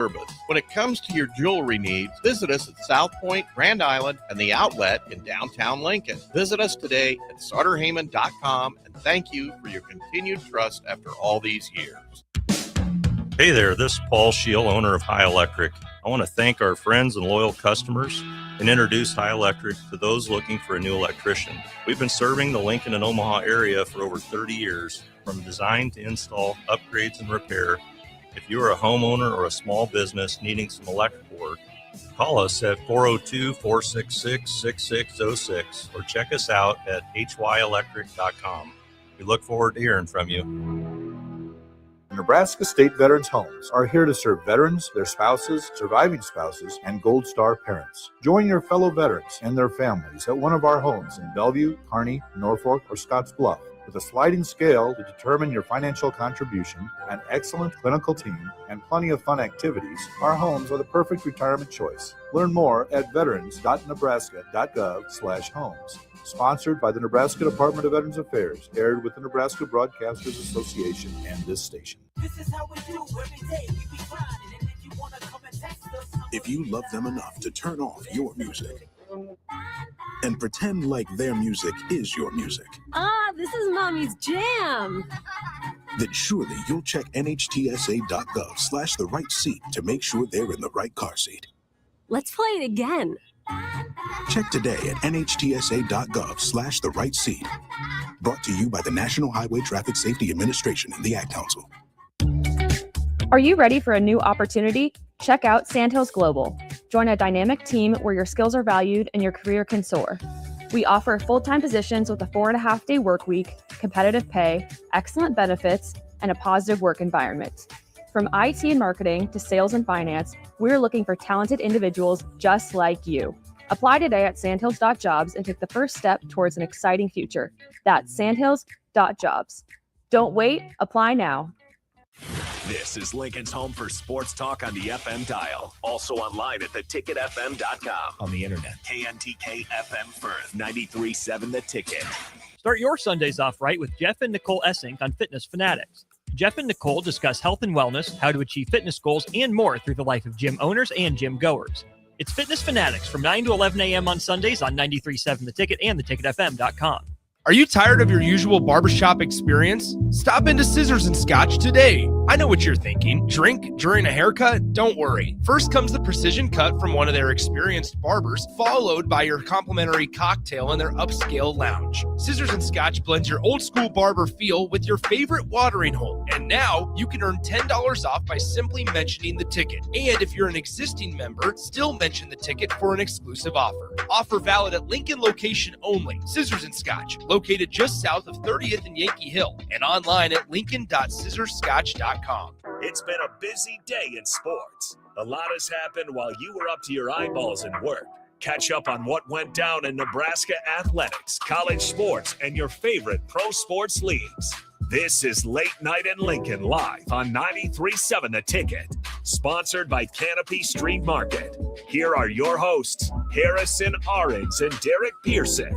service. When it comes to your jewelry needs, visit us at South Point, Grand Island, and the Outlet in downtown Lincoln. Visit us today at SauterHeyman.com, and thank you for your continued trust after all these years. Hey there, this is Paul Scheel, owner of High Electric. I want to thank our friends and loyal customers and introduce High Electric to those looking for a new electrician. We've been serving the Lincoln and Omaha area for over 30 years, from design to install, upgrades, and repair. If you are a homeowner or a small business needing some electrical work, call us at 402-466-6606 or check us out at hyelectric.com. We look forward to hearing from you. Nebraska State Veterans Homes are here to serve veterans, their spouses, surviving spouses, and Gold Star parents. Join your fellow veterans and their families at one of our homes in Bellevue, Kearney, Norfolk, or Scottsbluff. With a sliding scale to determine your financial contribution, an excellent clinical team, and plenty of fun activities, our homes are the perfect retirement choice. Learn more at veterans.nebraska.gov/homes. Sponsored by the Nebraska Department of Veterans Affairs, aired with the Nebraska Broadcasters Association and this station. This is how we do every day. We be grinding, and if you want to come and text us, if you love them enough to turn off your music and pretend like their music is your music. This is Mommy's jam. Then surely you'll check nhtsa.gov/the right seat to make sure they're in the right car seat. Let's play it again. Check today at nhtsa.gov/the right seat. Brought to you by the National Highway Traffic Safety Administration and the Ad Council. Are you ready for a new opportunity? Check out Sandhills Global. Join a dynamic team where your skills are valued and your career can soar. We offer full-time positions with a 4.5-day work week, competitive pay, excellent benefits, and a positive work environment. From IT and marketing to sales and finance, we're looking for talented individuals just like you. Apply today at sandhills.jobs and take the first step towards an exciting future. That's sandhills.jobs. Don't wait, apply now. This is Lincoln's home for sports talk on the FM dial. Also online at theticketfm.com. On the internet. KNTK FM Firth, 93.7 The Ticket. Start your Sundays off right with Jeff and Nicole Essink on Fitness Fanatics. Jeff and Nicole discuss health and wellness, how to achieve fitness goals, and more through the life of gym owners and gym goers. It's Fitness Fanatics from 9 to 11 a.m. on Sundays on 93.7 The Ticket and theticketfm.com. Are you tired of your usual barbershop experience? Stop into Scissors and Scotch today. I know what you're thinking. Drink during a haircut? Don't worry. First comes the precision cut from one of their experienced barbers, followed by your complimentary cocktail in their upscale lounge. Scissors and Scotch blends your old school barber feel with your favorite watering hole. And now you can earn $10 off by simply mentioning the ticket. And if you're an existing member, still mention the ticket for an exclusive offer. Offer valid at Lincoln location only. Scissors and Scotch, located just south of 30th and Yankee Hill, and online at lincoln.scissorscotch.com. It's been a busy day in sports. A lot has happened while you were up to your eyeballs in work. Catch up on what went down in Nebraska athletics, college sports, and your favorite pro sports leagues. This is Late Night in Lincoln live on 93.7 The Ticket, sponsored by Canopy Street Market. Here are your hosts, Harrison Arens and Derek Pearson.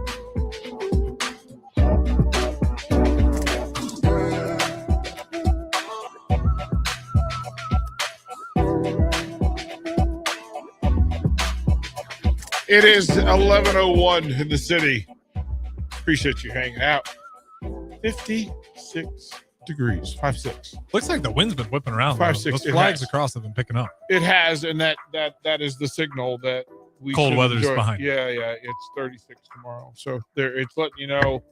It is 11:01 in the city. Appreciate you hanging out. 56 degrees, 5-6. Looks like the wind's been whipping around. 5-6. Those flags across have been picking up. It has, and that is the signal that we cold weather's enjoy. behind. Yeah, it's 36 tomorrow. So there, it's letting you know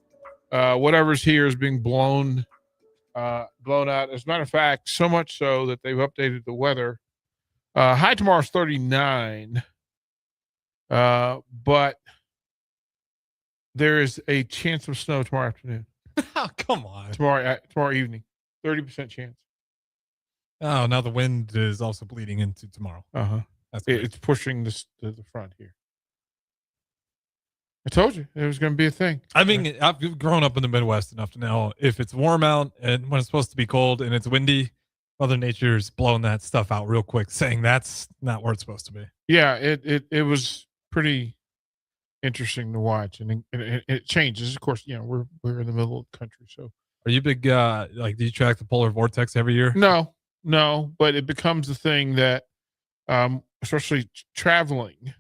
whatever's here is being blown out. As a matter of fact, so much so that they've updated the weather. High tomorrow is 39. But there is a chance of snow tomorrow afternoon. Oh, come on. Tomorrow evening. 30% chance. Oh, now the wind is also bleeding into tomorrow. It's pushing this to the front here. I told you it was going to be a thing. I mean, I've grown up in the Midwest enough to know if it's warm out and when it's supposed to be cold and it's windy, Mother Nature's blowing that stuff out real quick, saying that's not where it's supposed to be. Yeah, it was pretty interesting to watch, and it changes. Of course, we're in the middle of the country. So, are you big? Do you track the polar vortex every year? No, but it becomes a thing that especially traveling.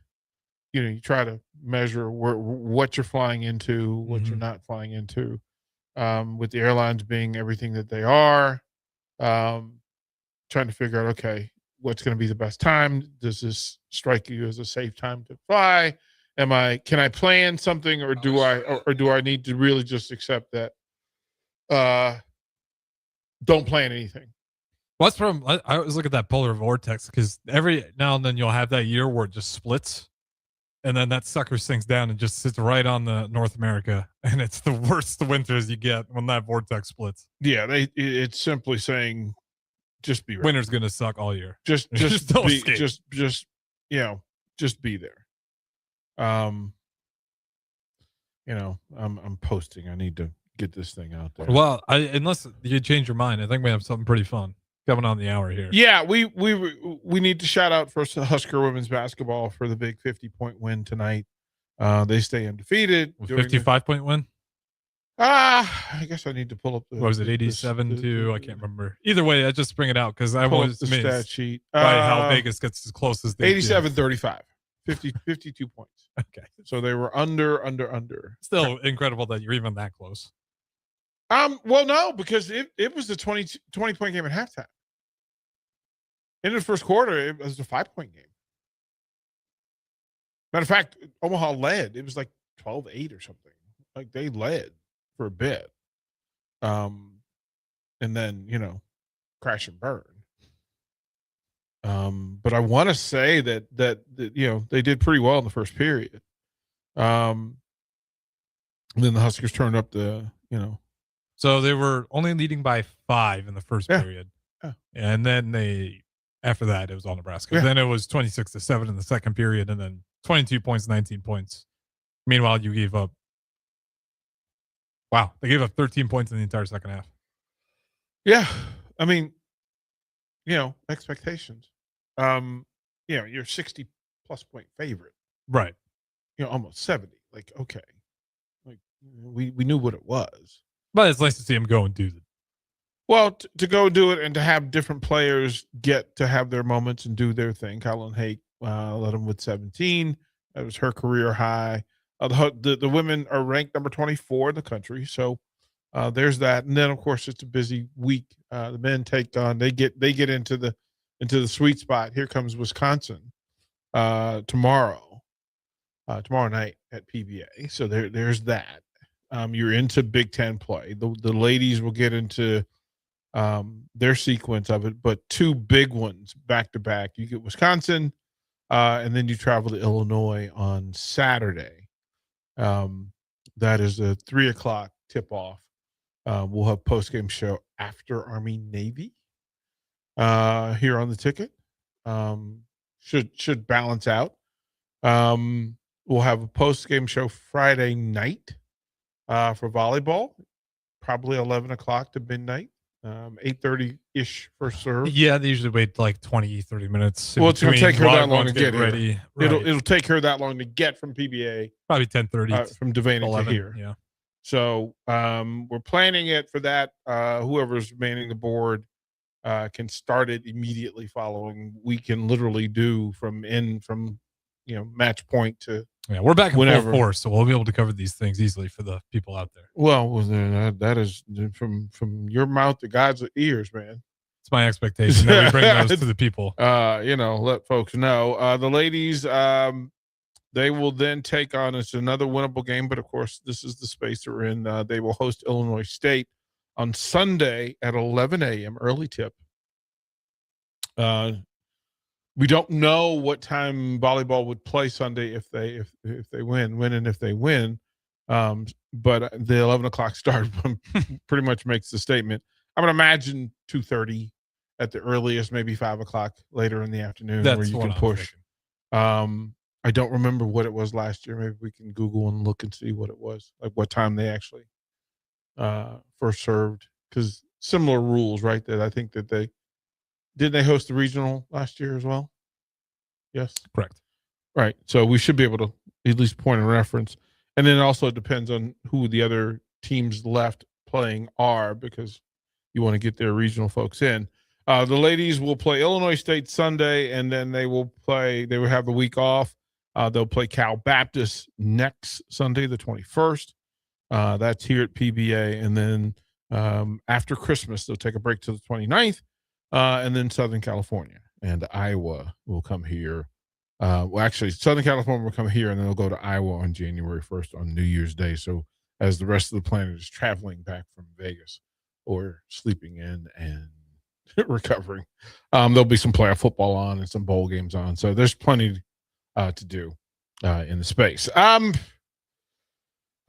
You try to measure what you're flying into, what you're not flying into. With the airlines being everything that they are, trying to figure out, okay, what's going to be the best time? Does this strike you as a safe time to fly? Can I plan something, or do I need to really just accept that? Don't plan anything. What's from? I always look at that polar vortex because every now and then you'll have that year where it just splits, and then that sucker sinks down and just sits right on the North America, and it's the worst winters you get when that vortex splits. Yeah, it's simply saying, just be ready. Winter's gonna suck all year. Just don't be, escape. just be there. I'm posting. I need to get this thing out there. Well, unless you change your mind, I think we have something pretty fun coming on the hour here. Yeah, we need to shout out first to Husker women's basketball for the big 50-point win tonight. They stay undefeated. 55-point win. I guess I need to pull up what was it, 87 to I can't remember. Either way, I just bring it out because I was the stat sheet by how Vegas gets as close as they 87-35, 52 points. Okay, so they were under. Still incredible that you're even that close. Well, no, because it was the 20-point game at halftime. In the first quarter, it was a 5-point game. Matter of fact, Omaha led. It was like 12-8 or something. Like they led for a bit. And then, crash and burn. But I want to say that they did pretty well in the first period. And then the Huskers turned up So they were only leading by 5 in the first period. Yeah. And then after that, it was all Nebraska. Yeah. Then it was 26-7 in the second period, and then 22 points, 19 points. Meanwhile, you gave up. Wow, they gave up 13 points in the entire second half. Yeah, I mean, expectations. You're 60+ point favorite, right? Almost 70. Like, okay, like we knew what it was. But it's nice to see him go and do it. Well, to go do it and to have different players get to have their moments and do their thing. Colin Hake led them with 17. That was her career high. The women are ranked number 24 in the country. So there's that. And then, of course, it's a busy week. The men take on. They get into the sweet spot. Here comes Wisconsin tomorrow night at PBA. So there's that. You're into Big Ten play. The ladies will get into their sequence of it, but 2 big ones back to back. You get Wisconsin, and then you travel to Illinois on Saturday. That is a 3:00 tip off. We'll have post-game show after Army Navy here on the ticket. Should balance out. We'll have a post-game show Friday night for volleyball, probably 11 o'clock to midnight. 8:30-ish for serve. Yeah, they usually wait like 20-30 minutes. Well, it's going to take her that long to get ready. Right. It'll take her that long to get from PBA. Probably 10:30 from Devaney 11, to here. Yeah. So we're planning it for that. Whoever's manning the board can start it immediately following. We can literally do from match point to we're back in whenever. full force, so we'll be able to cover these things easily for the people out there. Well, that is from your mouth to God's ears, man. It's my expectation that we bring those to the people. Let folks know. The ladies, they will then take on, it's another winnable game, but of course, this is the space that we're in. They will host Illinois State on Sunday at 11 a.m. early tip. We don't know what time volleyball would play Sunday if they win. But the 11 o'clock start pretty much makes the statement. I would imagine 2:30 at the earliest, maybe 5 o'clock later in the afternoon. That's where you what can I'm push. thinking. I don't remember what it was last year. Maybe we can Google and look and see what it was, like what time they actually first served. Because similar rules, right? That I think that they host the regional last year as well. Yes, correct. Right. So we should be able to at least point of reference, and then also it depends on who the other teams left playing are, because you want to get their regional folks in. The ladies will play Illinois State Sunday, and then they will have the week off. They'll play Cal Baptist next Sunday, the 21st. That's here at PBA. And then after Christmas, they'll take a break to the 29th, and then Southern California and Iowa will come here. Actually, Southern California will come here, and then they'll go to Iowa on January 1st on New Year's Day. So as the rest of the planet is traveling back from Vegas or sleeping in and recovering, there'll be some playoff football on and some bowl games on. So there's plenty to do in the space.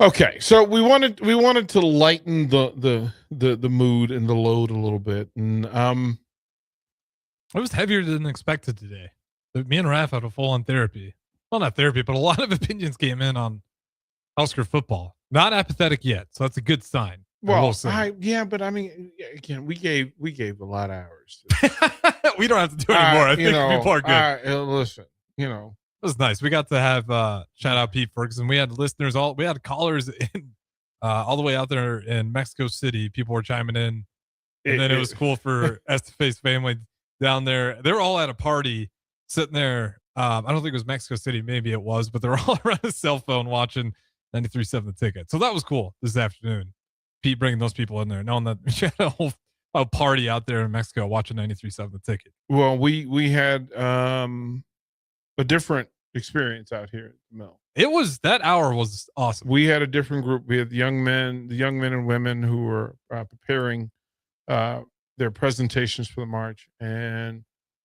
Okay, so we wanted to lighten the mood and the load a little bit, and it was heavier than expected today. Me and Raph had a full-on therapy. Well, not therapy, but a lot of opinions came in on Husker football. Not apathetic yet, so that's a good sign. Well, but I mean, again, we gave a lot of hours. We don't have to do it anymore. I think people are good. Listen, it was nice. We got to have shout out Pete Ferguson. We had listeners we had callers in all the way out there in Mexico City. People were chiming in, and then it was cool for Estefa's family down there. They were all at a party sitting there. I don't think it was Mexico City. Maybe it was, but they're all around a cell phone watching 93.7 The Ticket. So that was cool this afternoon. Pete bringing those people in there, knowing that we had a whole party out there in Mexico watching 93.7 The Ticket. Well, we had a different experience out here at the mill. That hour was awesome. We had a different group. We had the young men and women who were preparing their presentations for the march, and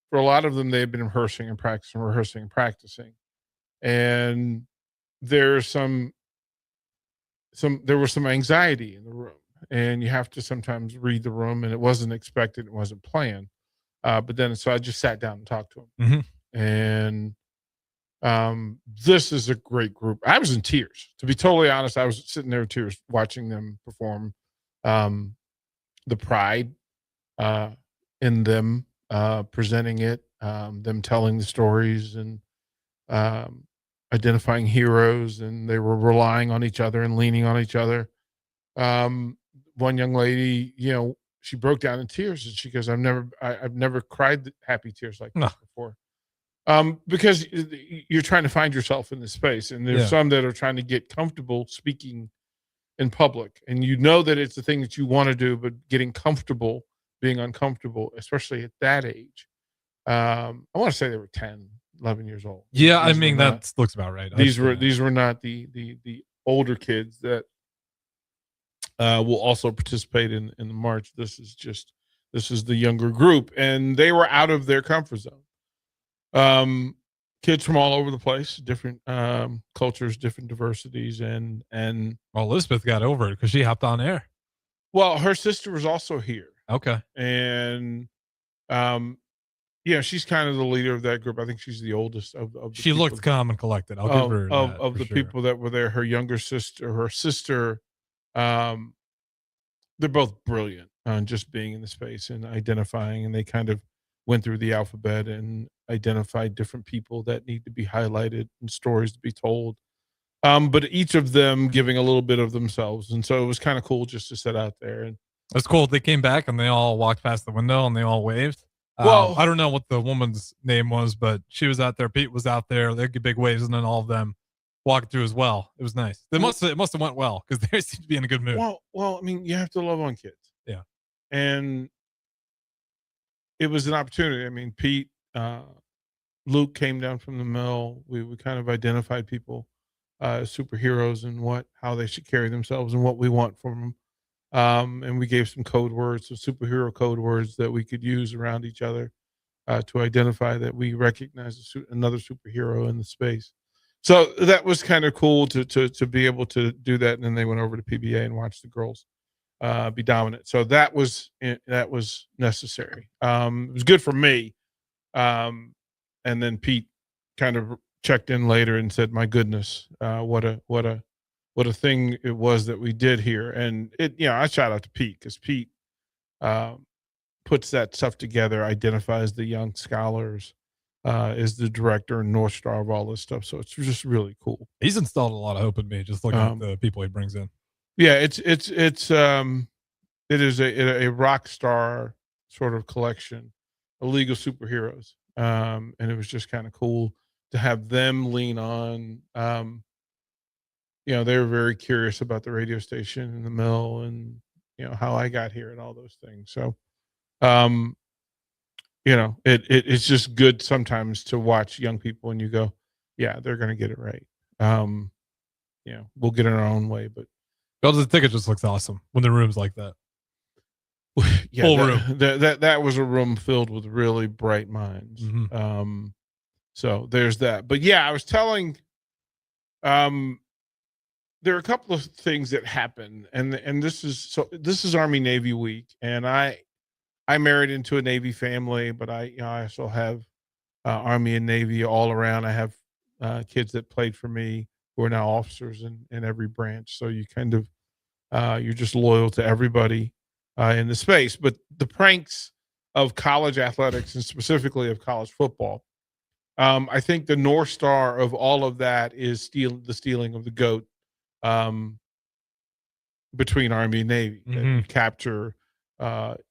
for a lot of them, they've been rehearsing and practicing. And there was some anxiety in the room, and you have to sometimes read the room, and it wasn't expected, it wasn't planned. But then, so I just sat down and talked to them. Mm-hmm. And this is a great group. I was in tears, to be totally honest. I was sitting there in tears watching them perform. The pride in them presenting it, them telling the stories, and identifying heroes, and they were relying on each other and leaning on each other. One young lady, she broke down in tears, and she goes, I've never cried happy tears like this before. Because you're trying to find yourself in this space, and there's some that are trying to get comfortable speaking in public, and that it's the thing that you want to do, but getting comfortable being uncomfortable, especially at that age. I want to say they were 10, 11 years old. Yeah, I mean, that looks about right. These were not the older kids that will also participate in the march. This is the younger group, and they were out of their comfort zone. Kids from all over the place, different cultures, different diversities, and Elizabeth got over it because she hopped on air. Well, her sister was also here. Okay. And she's kind of the leader of that group. I think she's the oldest of the she looked calm and collected. I'll give her of the people that were there. Her younger sister, they're both brilliant on just being in the space and identifying, and they kind of went through the alphabet and identified different people that need to be highlighted and stories to be told. But each of them giving a little bit of themselves. And so it was kind of cool just to sit out there. And that's cool. They came back and they all walked past the window and they all waved. Well, I don't know what the woman's name was, but she was out there. Pete was out there. They gave big waves, and then all of them walked through as well. It was nice. It must have went well because they seemed to be in a good mood. Well, I mean, you have to love on kids. Yeah. And it was an opportunity. I mean, Pete, Luke came down from the mill. We kind of identified people as superheroes and how they should carry themselves and what we want from them. And we gave some code words, some superhero code words that we could use around each other to identify that we recognize another superhero in the space. So that was kind of cool to be able to do that. And then they went over to PBA and watched the girls be dominant. So that was necessary. It was good for me. And then Pete kind of checked in later and said, "My goodness, what a thing it was that we did here." And I shout out to Pete because Pete puts that stuff together, identifies the young scholars, is the director and North Star of all this stuff. So it's just really cool. He's installed a lot of hope in me just looking at the people he brings in. Yeah, it is a rock star sort of collection, a League of Superheroes. And it was just kind of cool to have them lean on. They were very curious about the radio station and the mill and, how I got here and all those things. So, it's just good sometimes to watch young people and you go, yeah, they're going to get it right. We'll get in our own way, but I think it just looks awesome when the room's like that. yeah, Full room. That was a room filled with really bright minds. Mm-hmm. So there's that. But yeah, I was telling, there are a couple of things that happen, and this is Army Navy week, and I married into a Navy family, but I also have Army and Navy all around. I have kids that played for me who are now officers in every branch. So you kind of you're just loyal to everybody in the space. But the pranks of college athletics and specifically of college football, I think the North Star of all of that is the stealing of the GOAT between Army and Navy. Mm-hmm. You capture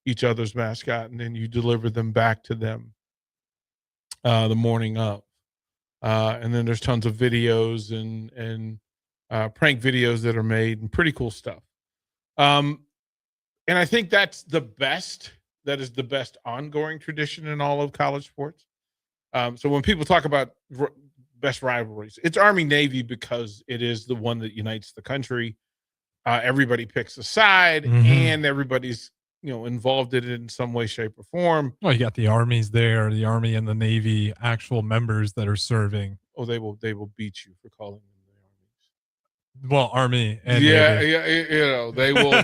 each other's mascot and then you deliver them back to them the morning of. And then there's tons of videos and prank videos that are made and pretty cool stuff. And I think that's the best. That is the best ongoing tradition in all of college sports. So when people talk about best rivalries, it's Army Navy because it is the one that unites the country. Everybody picks a side, and everybody's involved in it in some way, shape, or form. Well, you got the armies there, the Army and the Navy actual members that are serving. Oh, they will beat you for calling them the armies. Well, Army and Navy. They will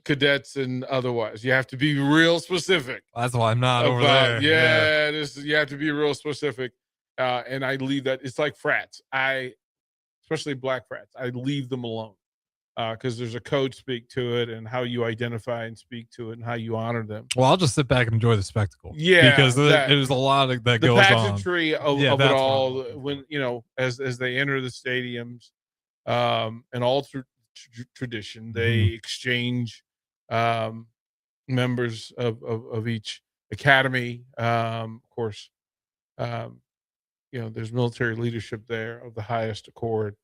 cadets and otherwise. You have to be real specific. That's why I'm not over there. Yeah, you have to be real specific. And I leave that. It's like frats. Especially black frats. I leave them alone. Because there's a code speak to it and how you identify and speak to it and how you honor them. Well, I'll just sit back and enjoy the spectacle. Yeah, because there's a lot that goes on. The pageantry of it all, when as they enter the stadiums, and all through tradition, they exchange members of each academy. Of course, there's military leadership there of the highest accord.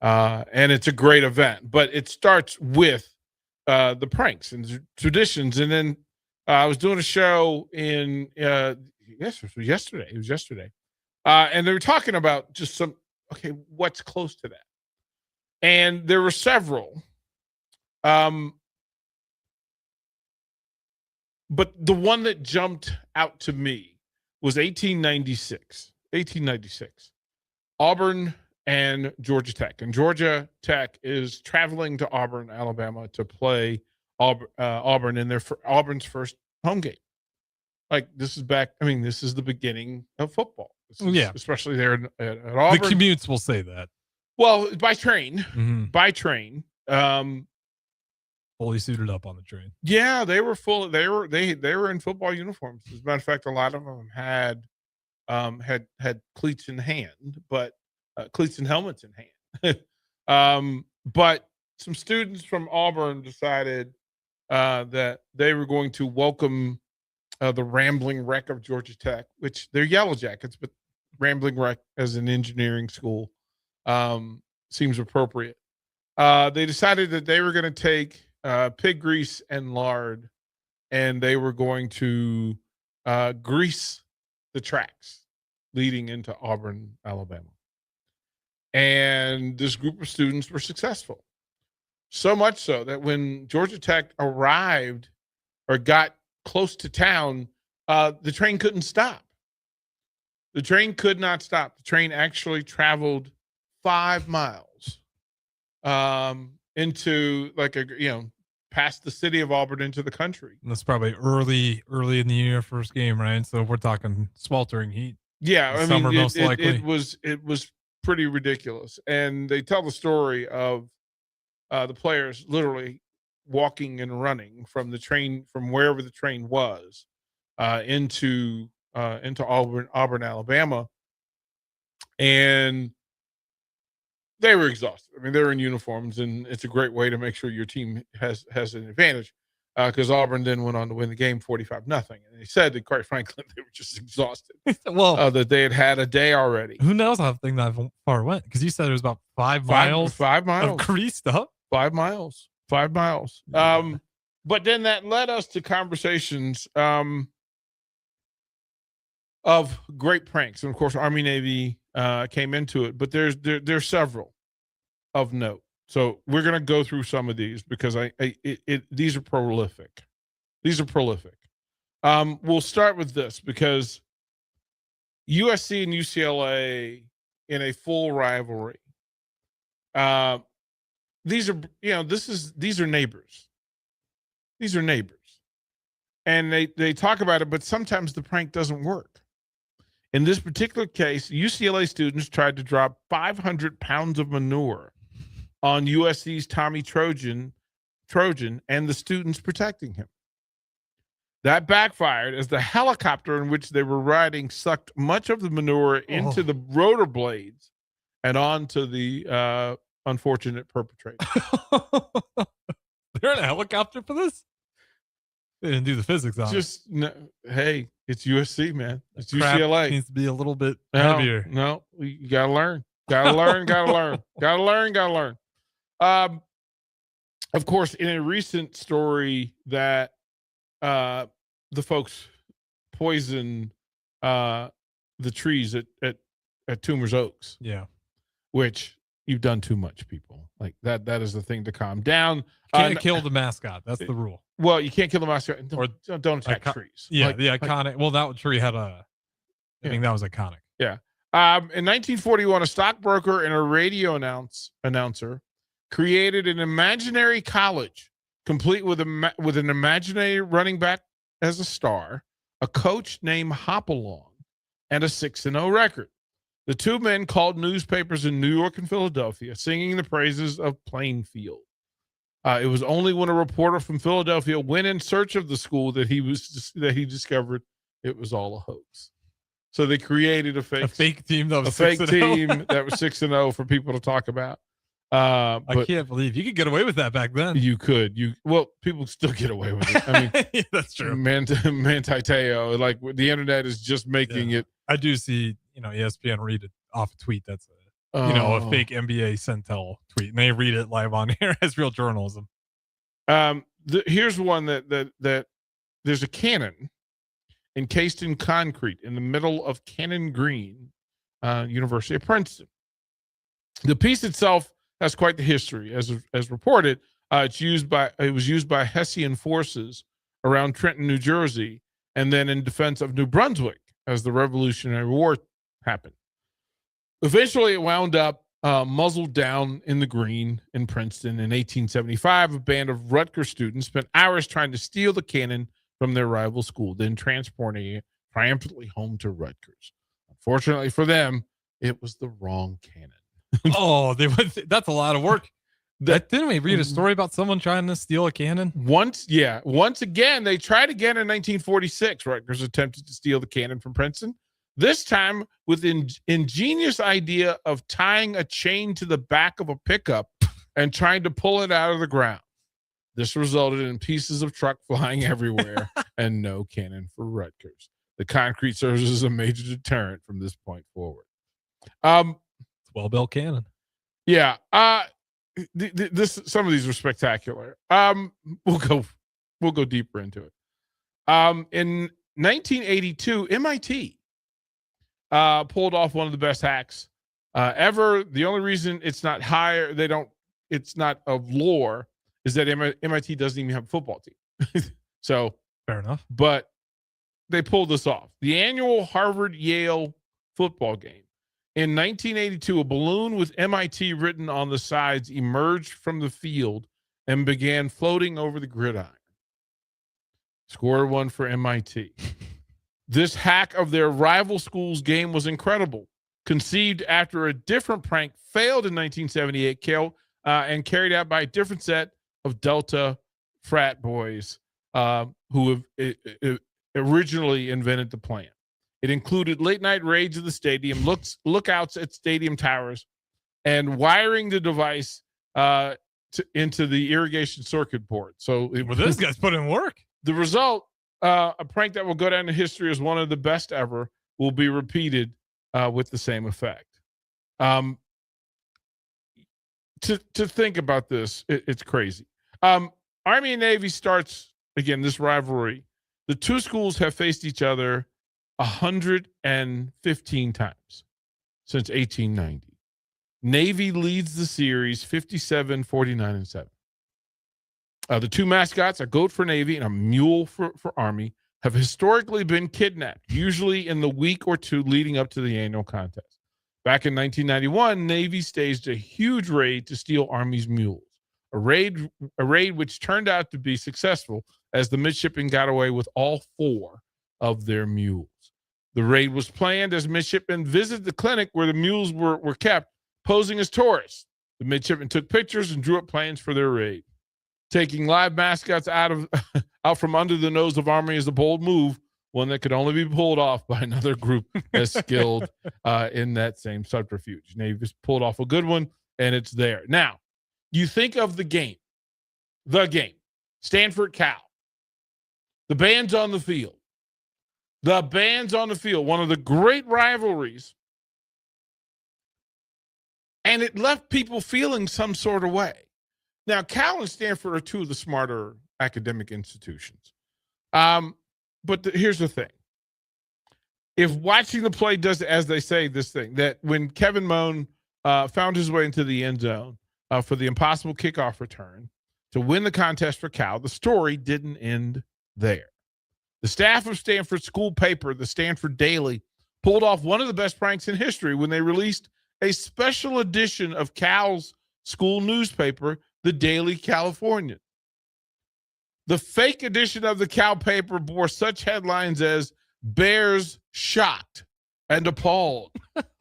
And it's a great event, but it starts with the pranks and traditions. And then I was doing a show in yesterday. It was yesterday, and they were talking about just what's close to that. And there were several, but the one that jumped out to me was 1896. Auburn and Georgia Tech. And Georgia Tech is traveling to Auburn, Alabama to play Auburn in Auburn's first home game. This is the beginning of football. Especially there at Auburn. The commutes will say that. Well, by train. Fully suited up on the train. Yeah, they were full. They were in football uniforms. As a matter of fact, a lot of them had cleats in hand, but cleats and helmets in hand. But some students from Auburn decided that they were going to welcome the Rambling Wreck of Georgia Tech, which they're Yellow Jackets, but Rambling Wreck as an engineering school seems appropriate. They decided that they were going to take pig grease and lard, and they were going to grease the tracks leading into Auburn, Alabama. And this group of students were successful. So much so that when Georgia Tech arrived or got close to town, the train couldn't stop. The train could not stop. The train actually traveled 5 miles into past the city of Auburn into the country. And that's probably early in the year, first game, right? So we're talking sweltering heat. Yeah, summer most likely. It was pretty ridiculous. And they tell the story of the players literally walking and running from the train, from wherever the train was, into Auburn, Alabama. And they were exhausted. I mean, they were in uniforms, and it's a great way to make sure your team has an advantage. because Auburn then went on to win the game 45-0. And they said that, quite frankly, they were just exhausted. Well, that they had a day already. Who knows how thing that far went? Because you said it was about 5 miles. 5 miles of greased up. 5 miles. 5 miles. But then that led us to conversations of great pranks, and of course, Army Navy came into it. But there's several of note. So we're going to go through some of these because these are prolific. These are prolific. We'll start with this because USC and UCLA in a full rivalry. These are neighbors. These are neighbors. And they talk about it, but sometimes the prank doesn't work. In this particular case, UCLA students tried to drop 500 pounds of manure on USC's Tommy Trojan, and the students protecting him. That backfired as the helicopter in which they were riding sucked much of the manure into the rotor blades and onto the unfortunate perpetrator. They're in a helicopter for this? They didn't do the physics on it. Hey, it's USC, man. It's Crap UCLA. Needs to be a little bit heavier. No, you gotta learn. Gotta learn. Gotta learn. Of course, in a recent story that the folks poison the trees at Toomer's Oaks. Yeah. Which you've done too much, people. Like that is the thing to calm down. Can't kill the mascot. That's the rule. Well, you can't kill the mascot. Don't attack trees. Yeah, the iconic. Well, that tree had I think that was iconic. Yeah. In 1941, a stockbroker and a radio announcer created an imaginary college, complete with an imaginary running back as a star, a coach named Hopalong, and a 6-0 record. The two men called newspapers in New York and Philadelphia, singing the praises of Plainfield. It was only when a reporter from Philadelphia went in search of the school that he discovered it was all a hoax. So they created a fake team that was 6-0 for people to talk about. I can't believe you could get away with that back then. You could. People still get away with it. I mean, yeah, that's true. Mantiteo, like the internet is just making it. I do see, ESPN read it off a tweet. That's a fake NBA Centel tweet, and they read it live on air as real journalism. Here's one that there's a cannon encased in concrete in the middle of Cannon Green, University of Princeton. The piece itself has quite the history, as reported. It was used by Hessian forces around Trenton, New Jersey, and then in defense of New Brunswick as the Revolutionary War happened. Eventually, it wound up muzzled down in the green in Princeton. In 1875, a band of Rutgers students spent hours trying to steal the cannon from their rival school, then transporting it triumphantly home to Rutgers. Unfortunately for them, it was the wrong cannon. That's a lot of work. Didn't we read a story about someone trying to steal a cannon? Once again, they tried again in 1946. Rutgers attempted to steal the cannon from Princeton. This time with an ingenious idea of tying a chain to the back of a pickup and trying to pull it out of the ground. This resulted in pieces of truck flying everywhere and no cannon for Rutgers. The concrete serves as a major deterrent from this point forward. Well-built cannon. Yeah. Some of these are spectacular. We'll go deeper into it. In 1982, MIT pulled off one of the best hacks ever. The only reason it's not higher, it's not of lore, is that MIT doesn't even have a football team. So fair enough. But they pulled this off. The annual Harvard-Yale football game. In 1982, a balloon with MIT written on the sides emerged from the field and began floating over the gridiron. Score one for MIT. This hack of their rival school's game was incredible. Conceived after a different prank failed in 1978, and carried out by a different set of Delta frat boys who have originally invented the plan. It included late-night raids of the stadium, lookouts at stadium towers, and wiring the device to into the irrigation circuit board. So this guy's put in work. The result, a prank that will go down in history as one of the best ever, will be repeated with the same effect. To think about this, it's crazy. Army and Navy starts, again, this rivalry. The two schools have faced each other 115 times since 1890. Navy leads the series 57, 49, and 7. The two mascots, a goat for Navy and a mule for Army, have historically been kidnapped, usually in the week or two leading up to the annual contest. Back in 1991, Navy staged a huge raid to steal Army's mules, a raid which turned out to be successful as the midshipmen got away with all 4 of their mules. The raid was planned as midshipmen visited the clinic where the mules were kept, posing as tourists. The midshipmen took pictures and drew up plans for their raid. Taking live mascots out from under the nose of Army is a bold move, one that could only be pulled off by another group as skilled in that same subterfuge. Navy's pulled off a good one, and it's there. Now, you think of the game, Stanford Cal, the band's on the field. One of the great rivalries. And it left people feeling some sort of way. Now, Cal and Stanford are two of the smarter academic institutions. But here's the thing. If watching the play does, as they say, this thing, that when Kevin Moan found his way into the end zone for the impossible kickoff return to win the contest for Cal, the story didn't end there. The staff of Stanford's school paper, the Stanford Daily, pulled off one of the best pranks in history when they released a special edition of Cal's school newspaper, the Daily Californian. The fake edition of the Cal paper bore such headlines as "Bears Shocked and Appalled,"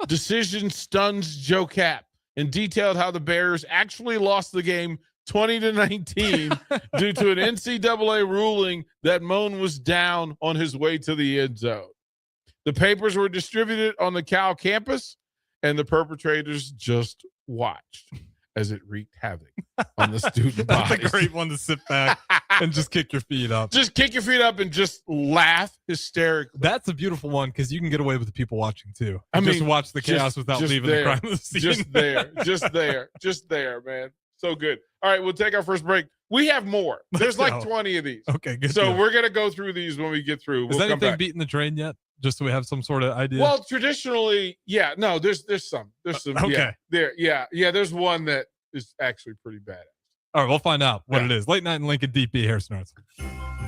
"Decision Stuns Joe Cap," and detailed how the Bears actually lost the game 20-19 due to an NCAA ruling that Moan was down on his way to the end zone. The papers were distributed on the Cal campus, and the perpetrators just watched as it wreaked havoc on the student That's bodies. a great one to sit back and just kick your feet up. Just kick your feet up and just laugh hysterically. That's a beautiful one because you can get away with the people watching too. I mean, just watch the chaos without leaving the crime of the scene. Just there, man. So good. All right, we'll take our first break. We have more. There's like 20 of these. Okay, good. So we're going to go through these when we get through. Is anything beating the train yet? Just so we have some sort of idea. Well, traditionally, yeah. No, there's some. There's some. Okay. Yeah. There's one that is actually pretty bad. All right, we'll find out what it is. Late Night in Lincoln, DP, Harrison Arts.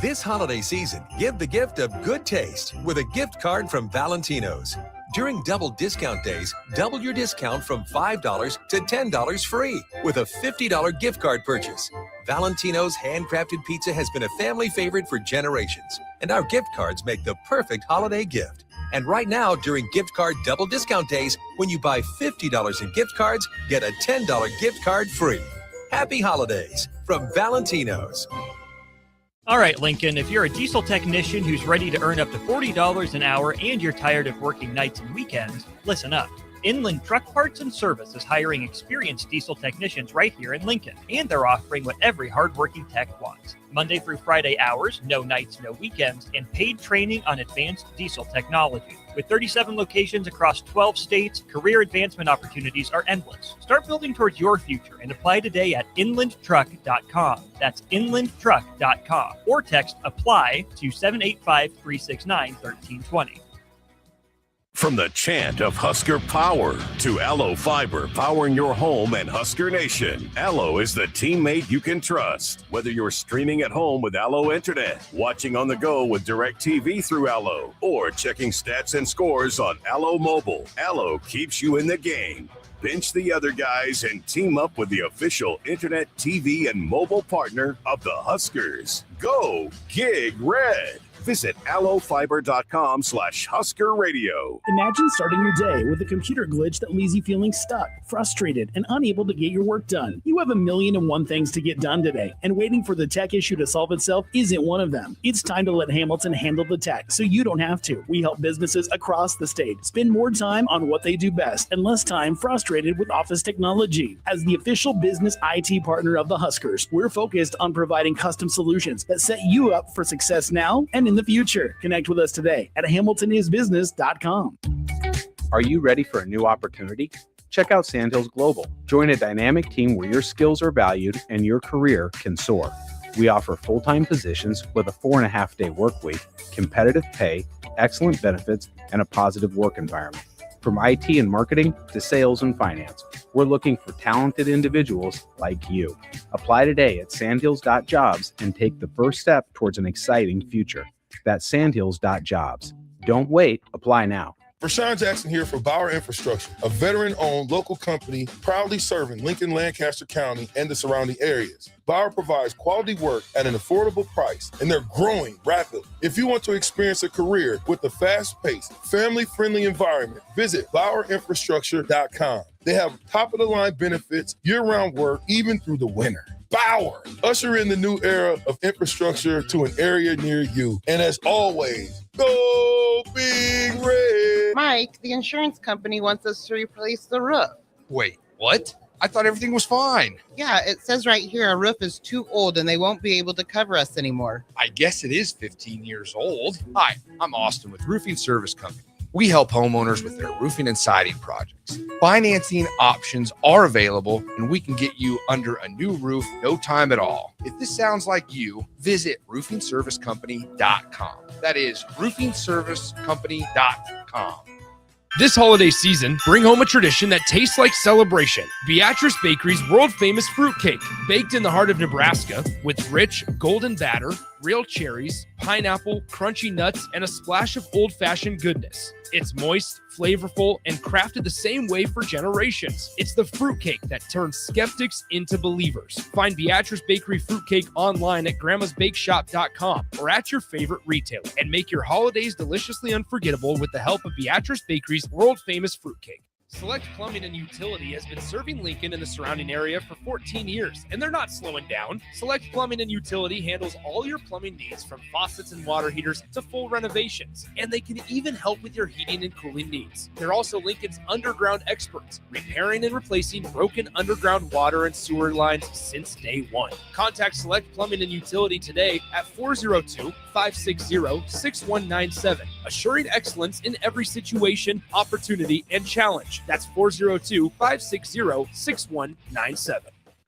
This holiday season, give the gift of good taste with a gift card from Valentino's. During double discount days, double your discount from $5 to $10 free with a $50 gift card purchase. Valentino's handcrafted pizza has been a family favorite for generations, and our gift cards make the perfect holiday gift. And right now, during gift card double discount days, when you buy $50 in gift cards, get a $10 gift card free. Happy holidays from Valentino's. All right, Lincoln, if you're a diesel technician who's ready to earn up to $40 an hour and you're tired of working nights and weekends, listen up. Inland Truck Parts and Service is hiring experienced diesel technicians right here in Lincoln, and they're offering what every hardworking tech wants. Monday through Friday hours, no nights, no weekends, and paid training on advanced diesel technology. With 37 locations across 12 states, career advancement opportunities are endless. Start building towards your future and apply today at inlandtruck.com. That's inlandtruck.com. Or text APPLY to 785-369-1320. From the chant of Husker Power to Allo Fiber powering your home and Husker Nation, Allo is the teammate you can trust. Whether you're streaming at home with Allo Internet, watching on the go with DirecTV through Allo, or checking stats and scores on Allo Mobile, Allo keeps you in the game. Bench the other guys and team up with the official Internet, TV, and mobile partner of the Huskers. Go Gig Red. Visit allofiber.com/Husker Radio. Imagine starting your day with a computer glitch that leaves you feeling stuck, frustrated, and unable to get your work done. You have 1,000,001 things to get done today, and waiting for the tech issue to solve itself isn't one of them. It's time to let Hamilton handle the tech so you don't have to. We help businesses across the state spend more time on what they do best and less time frustrated with office technology. As the official business IT partner of the Huskers, we're focused on providing custom solutions that set you up for success now and in the future. Connect with us today at hamiltonisbusiness.com. Are you ready for a new opportunity? Check out Sandhills Global. Join a dynamic team where your skills are valued and your career can soar. We offer full-time positions with a 4.5-day work week, competitive pay, excellent benefits, and a positive work environment. From IT and marketing to sales and finance, we're looking for talented individuals like you. Apply today at sandhills.jobs and take the first step towards an exciting future. That's sandhills.jobs. Don't wait. Apply now. Rashawn Jackson here for Bauer Infrastructure, a veteran-owned local company proudly serving Lincoln, Lancaster County, and the surrounding areas. Bauer provides quality work at an affordable price, and they're growing rapidly. If you want to experience a career with a fast-paced, family-friendly environment, visit BauerInfrastructure.com. They have top-of-the-line benefits, year-round work, even through the winter. Bauer, usher in the new era of infrastructure to an area near you. And as always, go Big Red. Mike, the insurance company wants us to replace the roof. Wait, what? I thought everything was fine. Yeah, it says right here our roof is too old and they won't be able to cover us anymore. I guess it is 15 years old. Hi, I'm Austin with Roofing Service Company. We help homeowners with their roofing and siding projects. Financing options are available, and we can get you under a new roof no time at all. If this sounds like you, visit roofingservicecompany.com. That is roofingservicecompany.com. This holiday season, bring home a tradition that tastes like celebration. Beatrice Bakery's world-famous fruitcake, baked in the heart of Nebraska with rich, golden batter, real cherries, pineapple, crunchy nuts, and a splash of old-fashioned goodness. It's moist, flavorful, and crafted the same way for generations. It's the fruitcake that turns skeptics into believers. Find Beatrice Bakery fruitcake online at grandmasbakeshop.com or at your favorite retailer, and make your holidays deliciously unforgettable with the help of Beatrice Bakery's world-famous fruitcake. Select Plumbing and Utility has been serving Lincoln and the surrounding area for 14 years, and they're not slowing down. Select Plumbing and Utility handles all your plumbing needs, from faucets and water heaters to full renovations, and they can even help with your heating and cooling needs. They're also Lincoln's underground experts, repairing and replacing broken underground water and sewer lines since day one. Contact Select Plumbing and Utility today at 402-560-6197, assuring excellence in every situation, opportunity, and challenge. That's 402-560-6197.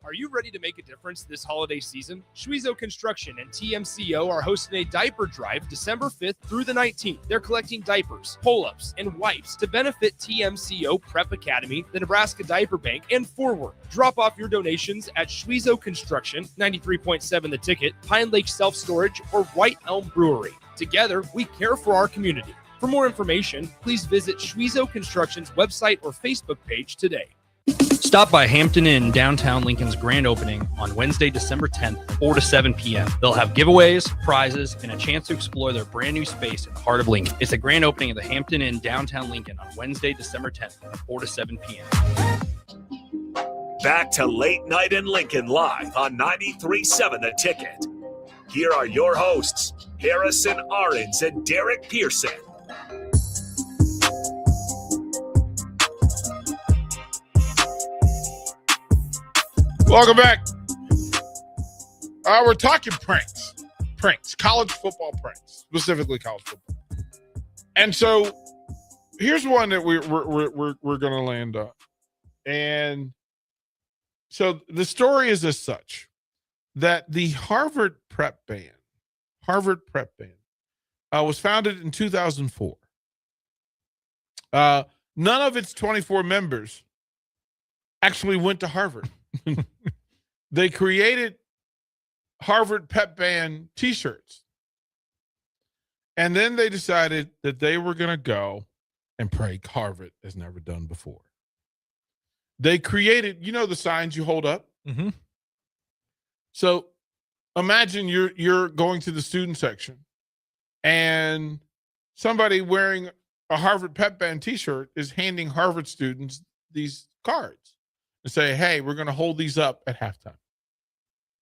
Are you ready to make a difference this holiday season? Schwiezo Construction and TMCO are hosting a diaper drive December 5th through the 19th. They're collecting diapers, pull-ups, and wipes to benefit TMCO Prep Academy, the Nebraska Diaper Bank, and Forward. Drop off your donations at Schwiezo Construction, 93.7 The Ticket, Pine Lake Self-Storage, or White Elm Brewery. Together, we care for our community. For more information, please visit Schwiezo Construction's website or Facebook page today. Stop by Hampton Inn downtown Lincoln's grand opening on Wednesday, December 10th, 4 to 7 p.m. They'll have giveaways, prizes, and a chance to explore their brand new space in the heart of Lincoln. It's a grand opening of the Hampton Inn downtown Lincoln on Wednesday, December 10th, 4 to 7 p.m. Back to Late Night in Lincoln live on 93.7 The Ticket. Here are your hosts, Harrison Arens and Derek Pearson. Welcome back. We're talking pranks, college football pranks, specifically college football. And so here's one that we're going to land on. And so the story is as such, that the Harvard Prep Band was founded in 2004. None of its 24 members actually went to Harvard. They created Harvard Pep Band t-shirts. And then they decided that they were going to go and prank Harvard as never done before. They created, the signs you hold up? Mm-hmm. So imagine you're going to the student section and somebody wearing a Harvard pep band T-shirt is handing Harvard students these cards and say, "Hey, we're going to hold these up at halftime."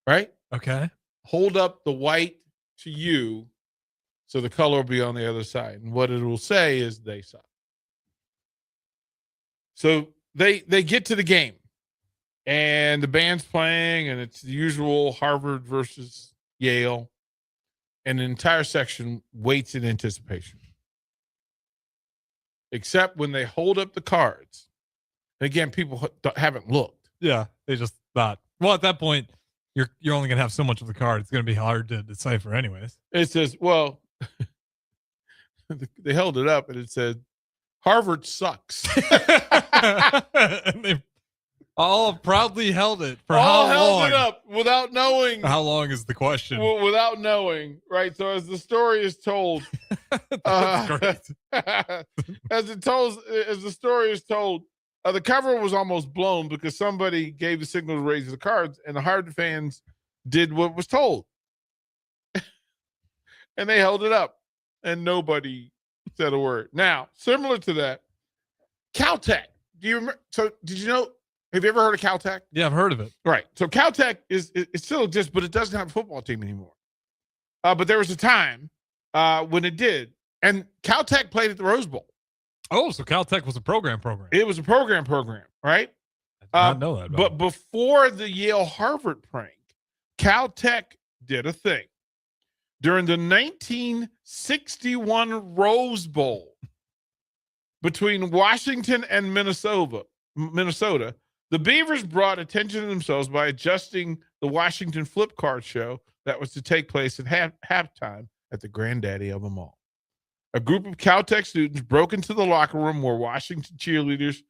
Right? Okay. Hold up the white to you, so the color will be on the other side, and what it will say is they suck. So they get to the game, and the band's playing, and it's the usual Harvard versus Yale, and the entire section waits in anticipation. Except when they hold up the cards. And again, people haven't looked. Yeah, they just thought. Well, at that point, you're only gonna have so much of the card. It's gonna be hard to decipher, anyways. It says, well, they held it up, and it said, "Harvard sucks." And they all proudly held it for all how held long? it up without knowing. How long is the question? Without knowing, right? So as the story is told, as the story is told, the cover was almost blown because somebody gave the signal to raise the cards, and the Harvard fans did what was told, and they held it up, and nobody said a word. Now, similar to that, Caltech. Do you remember? So, did you know? Have you ever heard of Caltech? Yeah, I've heard of it. Right. So Caltech it still exists, but it doesn't have a football team anymore. But there was a time when it did, and Caltech played at the Rose Bowl. Oh, so Caltech was a program. It was a program, right? I did not know that. But before the Yale Harvard prank, Caltech did a thing during the 1961 Rose Bowl between Washington and Minnesota. The Beavers brought attention to themselves by adjusting the Washington flip card show that was to take place at halftime at the granddaddy of them all. A group of Caltech students broke into the locker room where Washington cheerleaders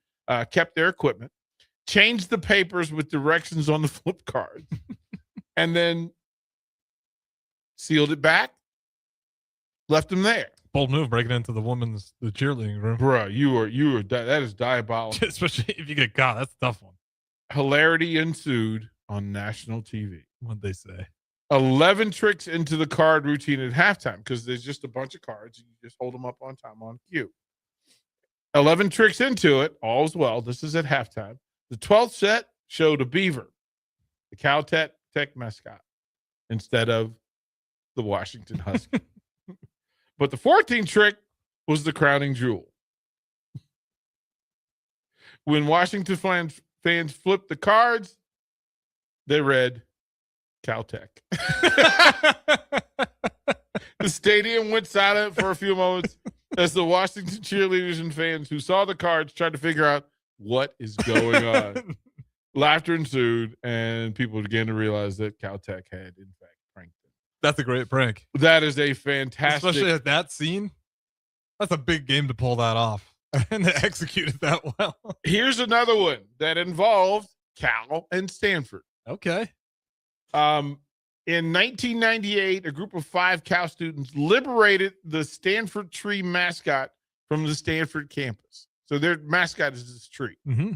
kept their equipment, changed the papers with directions on the flip card, and then sealed it back, left them there. Bold move, breaking into the cheerleading room. Bro, that is diabolical. Especially if you get caught. That's a tough one. Hilarity ensued on national TV. What'd they say? 11 tricks into the card routine at halftime, because there's just a bunch of cards. You just hold them up on time on cue. 11 tricks into it. All's well. This is at halftime. The 12th set showed a beaver, the Caltech mascot, instead of the Washington Husky. But the 14th trick was the crowning jewel. When Washington fans flipped the cards, they read Caltech. The stadium went silent for a few moments as the Washington cheerleaders and fans who saw the cards tried to figure out what is going on. Laughter ensued, and people began to realize that Caltech had, in fact, pranked them. That's a great prank. That is a fantastic... Especially at that scene. That's a big game to pull that off and to execute it that well. Here's another one that involved Cal and Stanford. Okay. In 1998, a group of 5 Cal students liberated the Stanford tree mascot from the Stanford campus. So their mascot is this tree. Mm-hmm.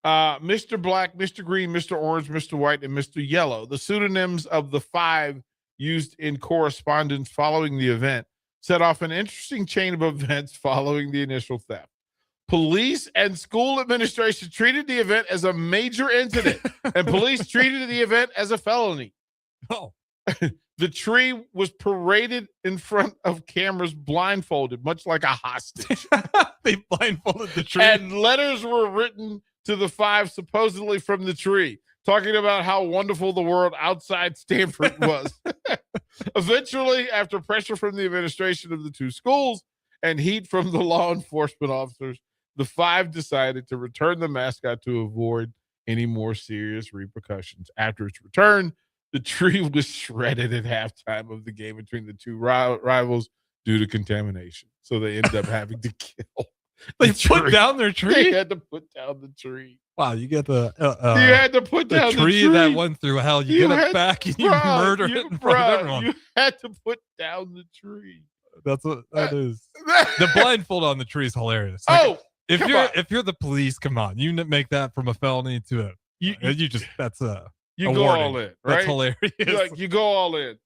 Mr. Black, Mr. Green, Mr. Orange, Mr. White, and Mr. Yellow, the pseudonyms of the 5 used in correspondence following the event, set off an interesting chain of events following the initial theft. Police and school administration treated the event as a major incident, and police treated the event as a felony. Oh. The tree was paraded in front of cameras blindfolded, much like a hostage. They blindfolded the tree. And letters were written to the 5 supposedly from the tree, talking about how wonderful the world outside Stanford was. Eventually, after pressure from the administration of the 2 schools and heat from the law enforcement officers, the 5 decided to return the mascot to avoid any more serious repercussions. After its return, the tree was shredded at halftime of the game between the 2 rivals due to contamination. So they ended up having to kill. They put down their tree? They had to put down the tree. Wow, you get the you had to put down the tree that went through hell. You get it back and you murder it in front of everyone. You had to put down the tree. That's what that is. The blindfold on the tree is hilarious. Like, if you're the police, come on, you make that from a felony to a you just that's a you go warning. all in, right? That's hilarious. You go all in.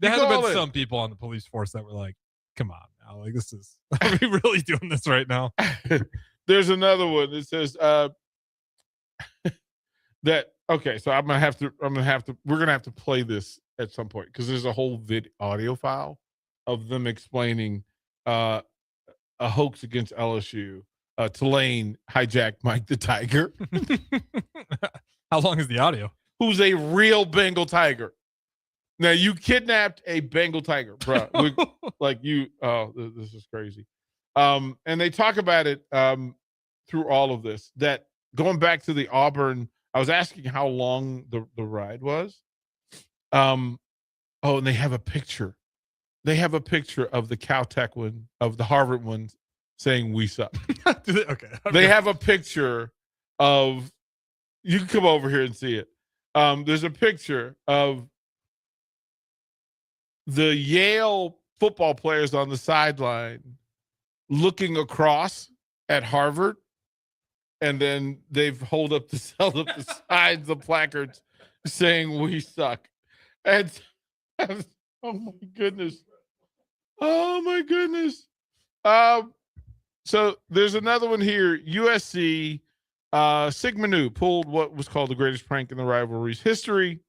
There has been some people on the police force that were like, come on now. Like, this is, are we really doing this right now? There's another one that says that, okay, so we're gonna have to play this at some point because there's a whole audio file of them explaining a hoax against LSU. Tulane hijacked Mike the Tiger. How long is the audio? Who's a real Bengal tiger. Now, you kidnapped a Bengal tiger, bro. This is crazy. And they talk about it through all of this, that going back to the Auburn, I was asking how long the ride was. And they have a picture. They have a picture of the Caltech one, of the Harvard one, saying we suck. Okay. They have a picture of, you can come over here and see it. There's a picture of the Yale football players on the sideline looking across at Harvard, and then they've held up the sides of placards saying we suck. And oh my goodness. So there's another one here. USC Sigma Nu pulled what was called the greatest prank in the rivalry's history.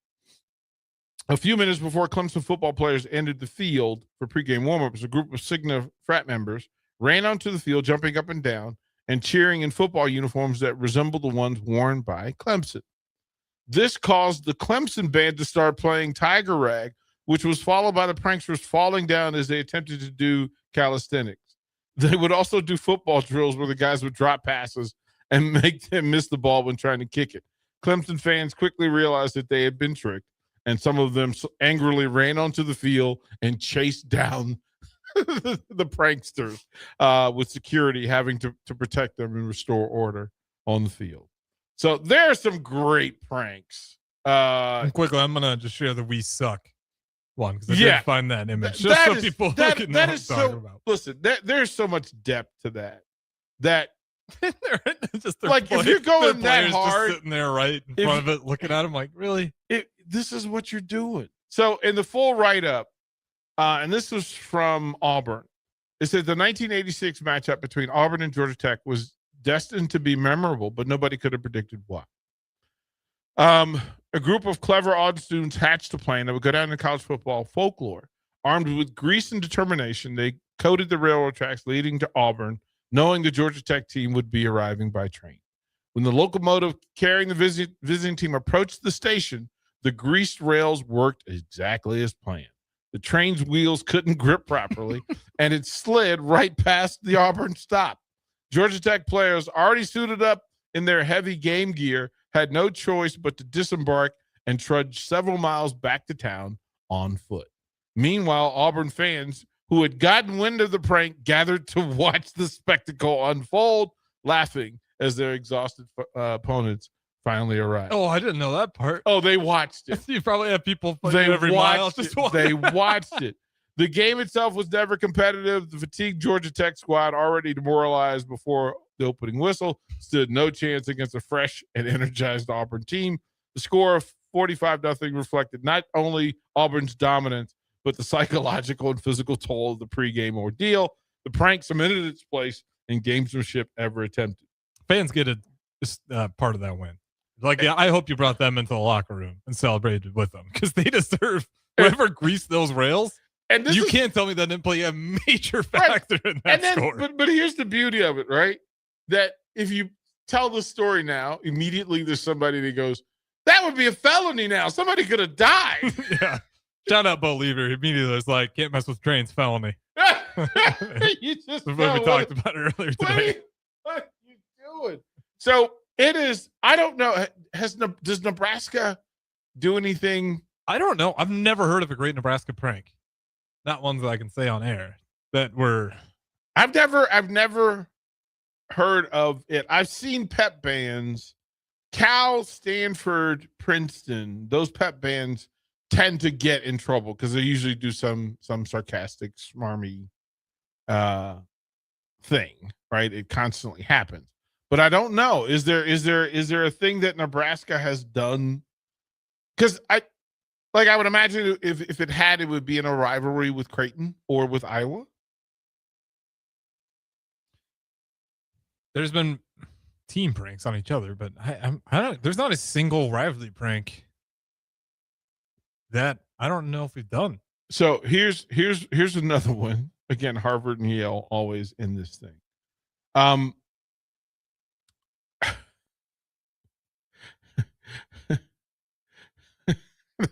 A few minutes before Clemson football players entered the field for pregame warmups, a group of Sigma frat members ran onto the field, jumping up and down and cheering in football uniforms that resembled the ones worn by Clemson. This caused the Clemson band to start playing Tiger Rag, which was followed by the pranksters falling down as they attempted to do calisthenics. They would also do football drills where the guys would drop passes and make them miss the ball when trying to kick it. Clemson fans quickly realized that they had been tricked, and some of them angrily ran onto the field and chased down the pranksters, with security having to protect them and restore order on the field. So there are some great pranks. Quickly, I'm going to just share the we suck one because I did find that image. Just so people know what I'm talking about. Listen, there's so much depth to that just like if you're going that hard, just sitting there right in front of it, looking at him like, really? This is what you're doing. So in the full write-up, and this was from Auburn, it said the 1986 matchup between Auburn and Georgia Tech was destined to be memorable, but nobody could have predicted why. A group of clever odd students hatched a plan that would go down in college football folklore. Armed with grease and determination, they coated the railroad tracks leading to Auburn, knowing the Georgia Tech team would be arriving by train. When the locomotive carrying the visiting team approached the station, the greased rails worked exactly as planned. The train's wheels couldn't grip properly, and it slid right past the Auburn stop. Georgia Tech players, already suited up in their heavy game gear, had no choice but to disembark and trudge several miles back to town on foot. Meanwhile, Auburn fans who had gotten wind of the prank gathered to watch the spectacle unfold, laughing as their exhausted opponents finally arrived. Oh, I didn't know that part. Oh, they watched it. You probably have people every mile. They watched it. The game itself was never competitive. The fatigued Georgia Tech squad, already demoralized before the opening whistle, stood no chance against a fresh and energized Auburn team. The score of 45-0 reflected not only Auburn's dominance, but the psychological and physical toll of the pregame ordeal. The prank cemented its place in gamesmanship ever attempted. Fans get a part of that win. Like, I hope you brought them into the locker room and celebrated with them because they deserve whoever greased those rails. And you can't tell me that didn't play a major factor in that score. But here's the beauty of it, right? That if you tell the story now, immediately there's somebody that goes, that would be a felony now. Somebody could have died. Yeah. Shout out Bo Lever. Immediately was like, can't mess with trains, felony. You just what we talked about earlier today. What are you doing? So it is, I don't know. Does Nebraska do anything? I don't know. I've never heard of a great Nebraska prank. Not ones that I can say on air that were. I've never heard of it. I've seen pep bands, Cal, Stanford, Princeton. Those pep bands tend to get in trouble because they usually do some sarcastic, smarmy thing, right? It constantly happens. But I don't know. Is there a thing that Nebraska has done? Because I would imagine if it had, it would be in a rivalry with Creighton or with Iowa. There's been team pranks on each other, but I don't. There's not a single rivalry prank that I don't know if we've done. So here's another one. Again, Harvard and Yale always in this thing.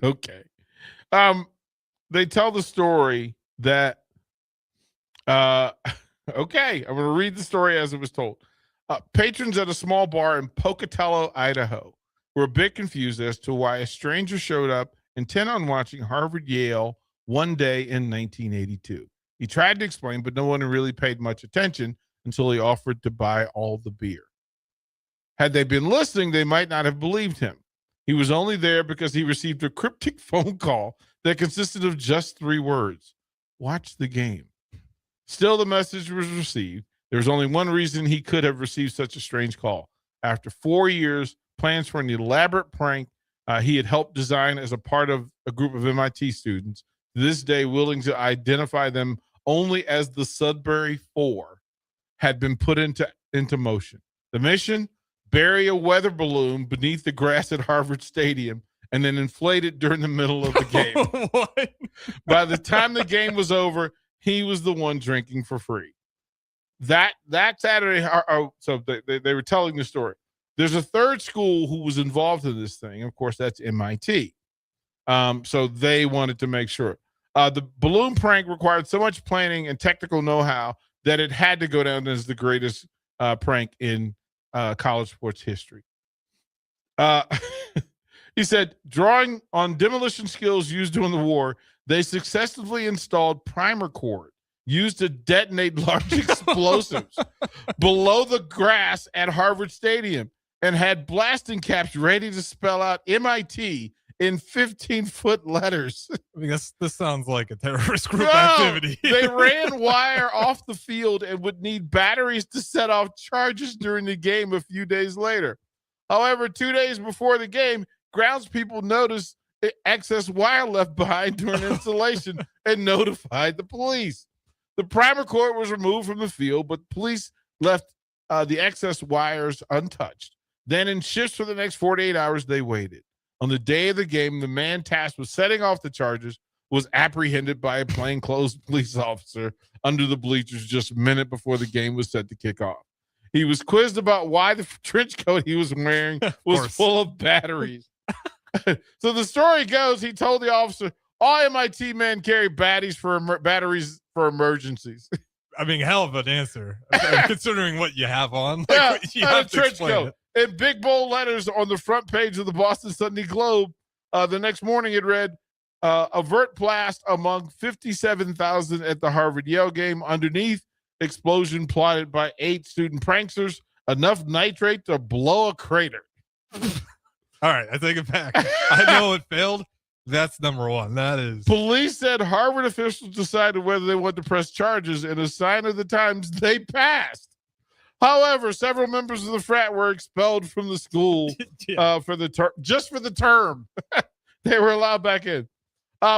Okay. They tell the story that okay, I'm going to read the story as it was told. Patrons at a small bar in Pocatello, Idaho, were a bit confused as to why a stranger showed up intent on watching Harvard-Yale one day in 1982. He tried to explain, but no one really paid much attention until he offered to buy all the beer. Had they been listening, they might not have believed him. He was only there because he received a cryptic phone call that consisted of just 3 words: watch the game. Still, the message was received. There was only one reason he could have received such a strange call. After 4 years, plans for an elaborate prank he had helped design as a part of a group of MIT students, to this day willing to identify them only as the Sudbury Four, had been put into motion. The mission: bury a weather balloon beneath the grass at Harvard Stadium and then inflate it during the middle of the game. What? By the time the game was over, he was the one drinking for free. That Saturday, so they were telling the story. There's a third school who was involved in this thing. Of course, that's MIT. So they wanted to make sure. The balloon prank required so much planning and technical know-how that it had to go down as the greatest prank in college sports history. He said, drawing on demolition skills used during the war, they successfully installed primer cord used to detonate large explosives below the grass at Harvard Stadium and had blasting caps ready to spell out MIT in 15-foot letters. I mean, this sounds like a terrorist group activity. They ran wire off the field and would need batteries to set off charges during the game a few days later. However, 2 days before the game, groundspeople noticed excess wire left behind during installation and notified the police. The primer cord was removed from the field, but police left the excess wires untouched. Then in shifts for the next 48 hours, they waited. On the day of the game, the man tasked with setting off the charges was apprehended by a plainclothes police officer under the bleachers just a minute before the game was set to kick off. He was quizzed about why the trench coat he was wearing was full of batteries. So the story goes, he told the officer, all MIT men carry batteries for emergencies. I mean, hell of an answer, considering what you have on. Yeah, you have to trench explain coat. it. In big bold letters on the front page of the Boston Sunday Globe, the next morning it read, avert blast among 57,000 at the Harvard-Yale game. Underneath, explosion plotted by 8 student pranksters, enough nitrate to blow a crater. All right, I take it back. I know it failed. That's number one. That is. Police said Harvard officials decided whether they want to press charges, and a sign of the times, they passed. However, several members of the frat were expelled from the school for the term. They were allowed back in.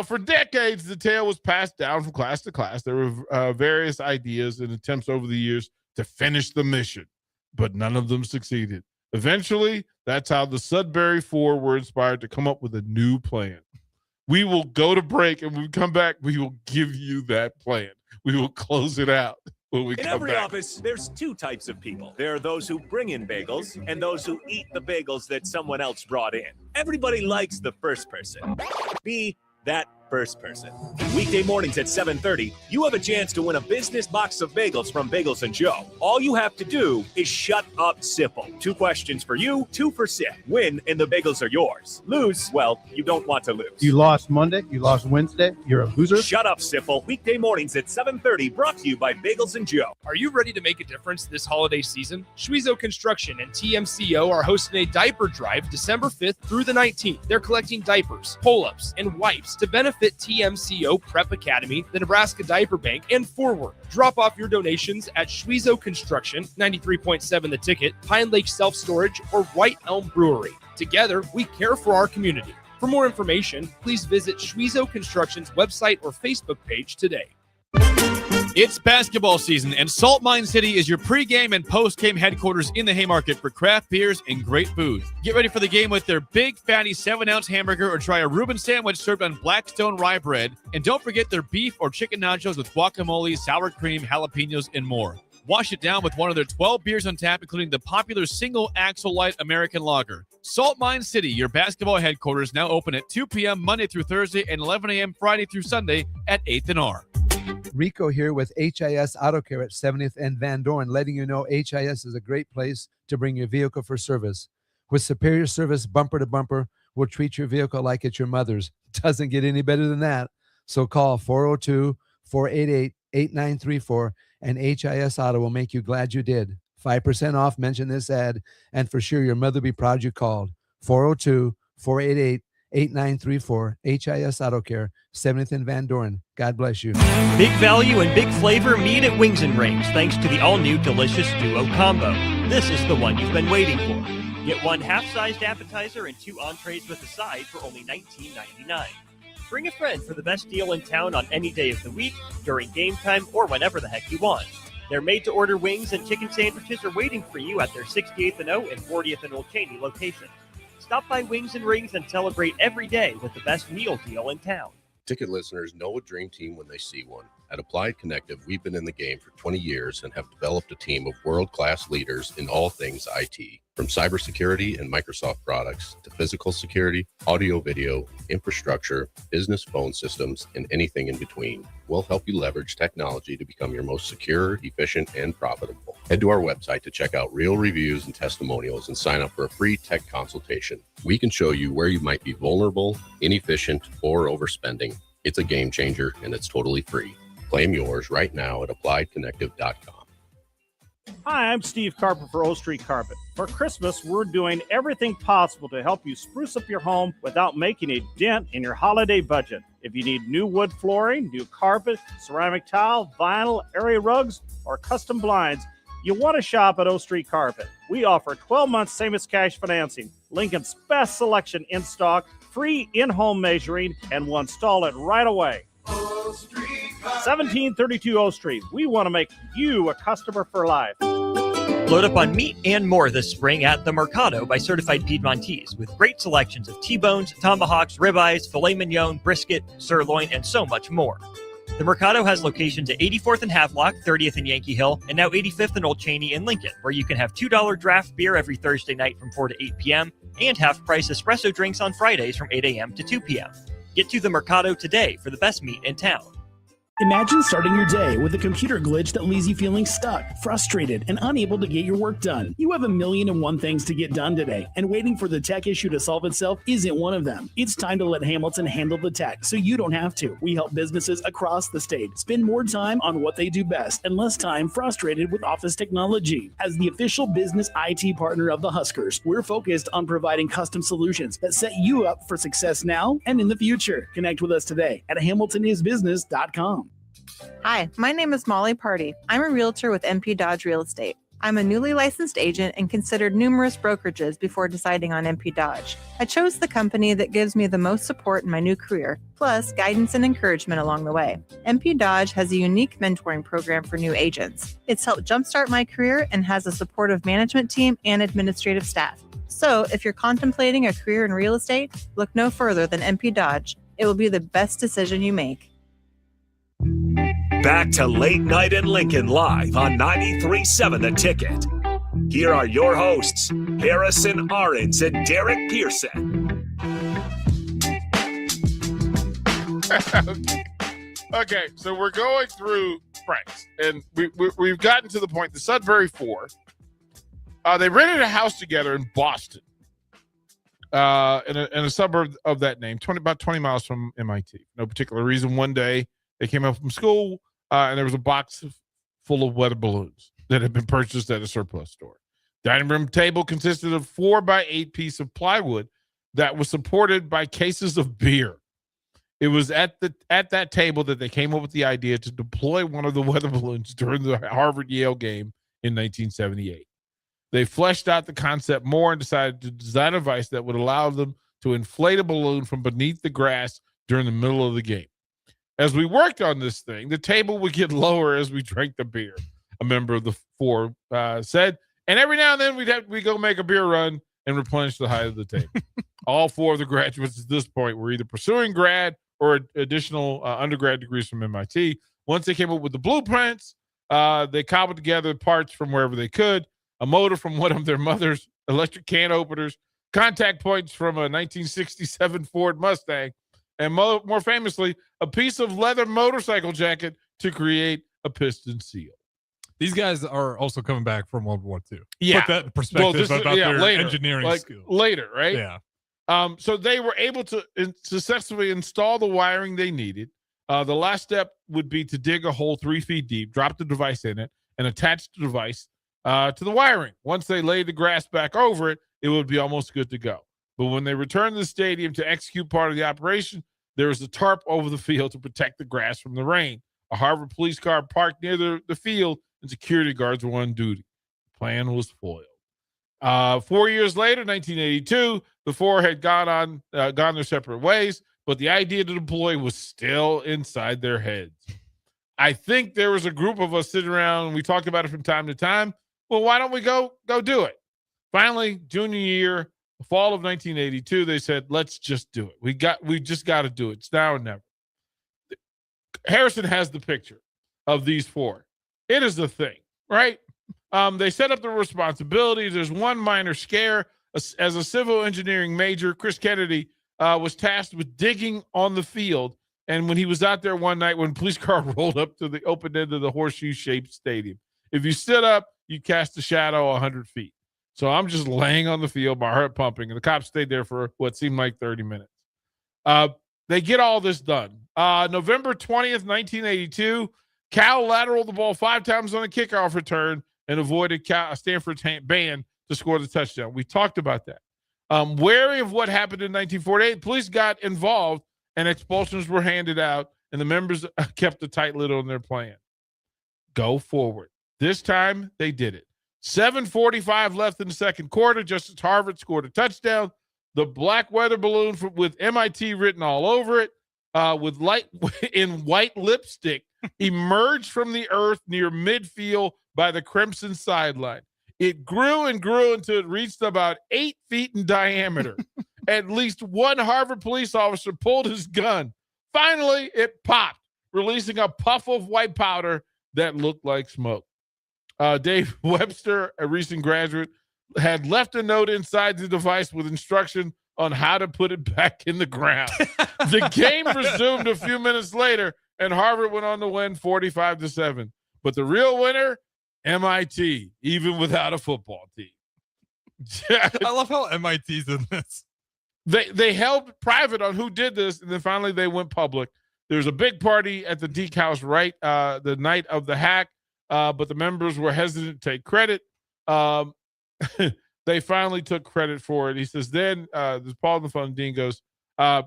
For decades, the tale was passed down from class to class. There were various ideas and attempts over the years to finish the mission, but none of them succeeded. Eventually, that's how the Sudbury Four were inspired to come up with a new plan. We will go to break, and when we come back, we will give you that plan. We will close it out when we In come every back. office, there's 2 types of people. There are those who bring in bagels and those who eat the bagels that someone else brought in. Everybody likes the first person. Be that first person. Weekday mornings at 7:30, you have a chance to win a business box of bagels from Bagels & Joe. All you have to do is shut up, Sipple. 2 questions for you, 2 for Sip. Win, and the bagels are yours. Lose, well, you don't want to lose. You lost Monday, you lost Wednesday, you're a loser. Shut up, Sipple. Weekday mornings at 7:30, brought to you by Bagels & Joe. Are you ready to make a difference this holiday season? Schwiezo Construction and TMCO are hosting a diaper drive December 5th through the 19th. They're collecting diapers, pull-ups, and wipes to benefit TMCO Prep Academy, the Nebraska Diaper Bank, and Forward. Drop off your donations at Schwiezo Construction, 93.7 The Ticket, Pine Lake Self-Storage, or White Elm Brewery. Together, we care for our community. For more information, please visit Schwiezo Construction's website or Facebook page today. It's basketball season, and Salt Mine City is your pregame and postgame headquarters in the Haymarket for craft beers and great food. Get ready for the game with their big, fatty 7-ounce hamburger or try a Reuben sandwich served on Blackstone rye bread. And don't forget their beef or chicken nachos with guacamole, sour cream, jalapenos, and more. Wash it down with one of their 12 beers on tap, including the popular Single Axle Light American Lager. Salt Mine City, your basketball headquarters, now open at 2 p.m. Monday through Thursday and 11 a.m. Friday through Sunday at 8th and R. Rico here with HIS Auto Care at 70th and Van Dorn, letting you know HIS is a great place to bring your vehicle for service. With superior service bumper to bumper, we'll treat your vehicle like it's your mother's. Doesn't get any better than that. So call 402-488-8934 and HIS Auto will make you glad you did. 5% off, mention this ad, and for sure your mother will be proud you called. 402-488-8934, HIS Auto Care, 70th and Van Dorn. God bless you. Big value and big flavor meet at Wings and Rings, thanks to the all-new Delicious Duo Combo. This is the one you've been waiting for. Get one half-sized appetizer and 2 entrees with a side for only $19.99. Bring a friend for the best deal in town on any day of the week, during game time, or whenever the heck you want. Their made-to-order wings and chicken sandwiches are waiting for you at their 68th and O and 40th and Old Cheney locations. Stop by Wings and Rings and celebrate every day with the best meal deal in town. Ticket listeners know a dream team when they see one. At Applied Connective, we've been in the game for 20 years and have developed a team of world-class leaders in all things IT. From cybersecurity and Microsoft products to physical security, audio, video, infrastructure, business phone systems, and anything in between. We'll help you leverage technology to become your most secure, efficient, and profitable. Head to our website to check out real reviews and testimonials and sign up for a free tech consultation. We can show you where you might be vulnerable, inefficient, or overspending. It's a game changer, and it's totally free. Claim yours right now at appliedconnective.com. Hi, I'm Steve Carper for O Street Carpet. For Christmas, we're doing everything possible to help you spruce up your home without making a dent in your holiday budget. If you need new wood flooring, new carpet, ceramic tile, vinyl, area rugs, or custom blinds, you want to shop at O Street Carpet. We offer 12-month same-as-cash financing, Lincoln's best selection in stock, free in-home measuring, and we'll install it right away. 1732 O Street. We want to make you a customer for life. Load up on meat and more this spring at The Mercado by Certified Piedmontese with great selections of T-bones, tomahawks, ribeyes, filet mignon, brisket, sirloin, and so much more. The Mercado has locations at 84th and Havelock, 30th and Yankee Hill, and now 85th and Old Cheney in Lincoln, where you can have $2 draft beer every Thursday night from 4 to 8 p.m. and half-price espresso drinks on Fridays from 8 a.m. to 2 p.m. Get to the Mercado today for the best meat in town. Imagine starting your day with a computer glitch that leaves you feeling stuck, frustrated, and unable to get your work done. You have 1,000,001 things to get done today, and waiting for the tech issue to solve itself isn't one of them. It's time to let Hamilton handle the tech so you don't have to. We help businesses across the state spend more time on what they do best and less time frustrated with office technology. As the official business IT partner of the Huskers, we're focused on providing custom solutions that set you up for success now and in the future. Connect with us today at hamiltonisbusiness.com. Hi, my name is Molly Party. I'm a realtor with MP Dodge Real Estate. I'm a newly licensed agent and considered numerous brokerages before deciding on MP Dodge. I chose the company that gives me the most support in my new career, plus guidance and encouragement along the way. MP Dodge has a unique mentoring program for new agents. It's helped jumpstart my career and has a supportive management team and administrative staff. So if you're contemplating a career in real estate, look no further than MP Dodge. It will be the best decision you make. Back to Late Night in Lincoln live on 93.7 The Ticket. Here are your hosts, Harrison Arens and Derek Pearson. Okay, so we're going through pranks, and we've gotten to the point. The Sudbury Four, they rented a house together in Boston, in a suburb of that name, about 20 miles from MIT. No particular reason. One day they came up from school, and there was a box full of weather balloons that had been purchased at a surplus store. Dining room table consisted of 4x8 piece of plywood that was supported by cases of beer. It was at that table that they came up with the idea to deploy one of the weather balloons during the Harvard-Yale game in 1978. They fleshed out the concept more and decided to design a device that would allow them to inflate a balloon from beneath the grass during the middle of the game. As we worked on this thing, the table would get lower as we drank the beer, a member of the four said. And every now and then we'd go make a beer run and replenish the height of the table. All four of the graduates at this point were either pursuing grad or additional undergrad degrees from MIT. Once they came up with the blueprints, they cobbled together parts from wherever they could, a motor from one of their mother's electric can openers, contact points from a 1967 Ford Mustang, and more famously, a piece of leather motorcycle jacket to create a piston seal. These guys are also coming back from World War II. Yeah. Put that in perspective about their later, engineering skills. Later, right? Yeah. So they were able to successfully install the wiring they needed. The last step would be to dig a hole 3 feet deep, drop the device in it, and attach the device to the wiring. Once they laid the grass back over it, it would be almost good to go. But when they returned to the stadium to execute part of the operation, there was a tarp over the field to protect the grass from the rain. A Harvard police car parked near the field, and security guards were on duty. The plan was foiled. 4 years later, 1982, the four had gone their separate ways, but the idea to deploy was still inside their heads. I think there was a group of us sitting around, and we talked about it from time to time. Well, why don't we go do it? Finally, junior year, the fall of 1982, they said, let's just do it. We just got to do it. It's now or never. Harrison has the picture of these four. It is the thing, right? They set up the responsibilities. There's one minor scare. As a civil engineering major, Chris Kennedy was tasked with digging on the field. And when he was out there one night, when a police car rolled up to the open end of the horseshoe-shaped stadium, if you stood up, you cast a shadow 100 feet. So I'm just laying on the field, my heart pumping, and the cops stayed there for what seemed like 30 minutes. They get all this done. November 20th, 1982, Cal lateraled the ball 5 times on a kickoff return and avoided Stanford's ban to score the touchdown. We talked about that. Wary of what happened in 1948, police got involved and expulsions were handed out, and the members kept a tight lid on their plan. Go forward. This time, they did it. 7:45 left in the second quarter. just as Harvard scored a touchdown. The black weather balloon with MIT written all over it, with light in white lipstick, emerged from the earth near midfield by the crimson sideline. It grew and grew until it reached about 8 feet in diameter. At least one Harvard police officer pulled his gun. Finally, it popped, releasing a puff of white powder that looked like smoke. Dave Webster, a recent graduate, had left a note inside the device with instruction on how to put it back in the ground. The game resumed a few minutes later, and Harvard went on to win 45-7. But the real winner, MIT, even without a football team. I love how MIT's in this. They held private on who did this, and then finally they went public. There's a big party at the Deke House the night of the hack, but the members were hesitant to take credit. They finally took credit for it. He says, then there's Paul on the phone. Dean goes, I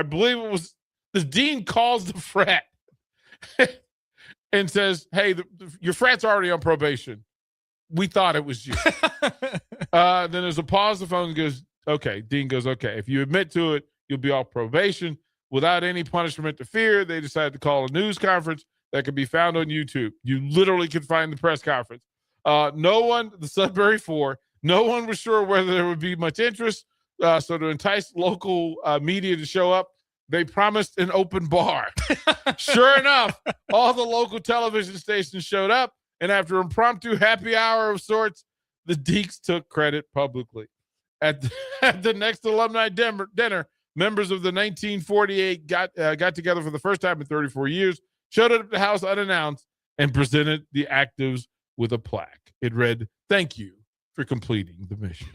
believe it was the dean calls the frat and says, hey, your frat's already on probation. We thought it was you. Then there's a pause. The phone goes, okay. Dean goes, okay. If you admit to it, you'll be off probation. Without any punishment to fear, they decided to call a news conference that can be found on YouTube. You literally can find the press conference. The Sudbury Four, no one was sure whether there would be much interest. So to entice local media to show up, they promised an open bar. Sure enough, all the local television stations showed up, and after impromptu happy hour of sorts, the Deeks took credit publicly. At the next alumni dinner, members of the 1948 got together for the first time in 34 years, showed up at the house unannounced, and presented the actives with a plaque. It read, "Thank you for completing the mission."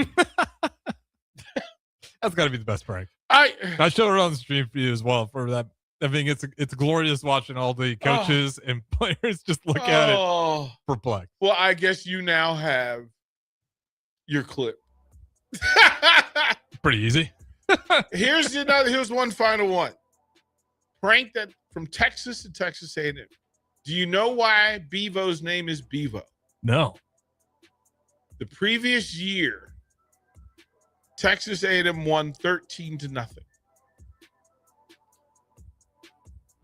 That's got to be the best prank. I showed it on the stream for you as well for that. I think it's glorious watching all the coaches and players just look at it perplexed. Well, I guess you now have your clip. Pretty easy. Here's one final one. Prank that from Texas to Texas A&M. Do you know why Bevo's name is Bevo? No. The previous year, Texas A&M won 13-0.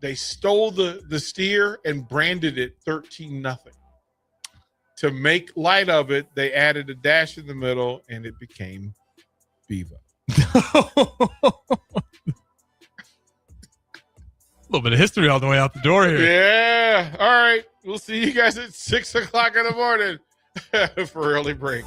they stole the steer and branded it 13-0. To make light of it, they added a dash in the middle, and it became Viva. A little bit of history on the way out the door here. Yeah. All right. We'll see you guys at 6 o'clock in the morning for early break.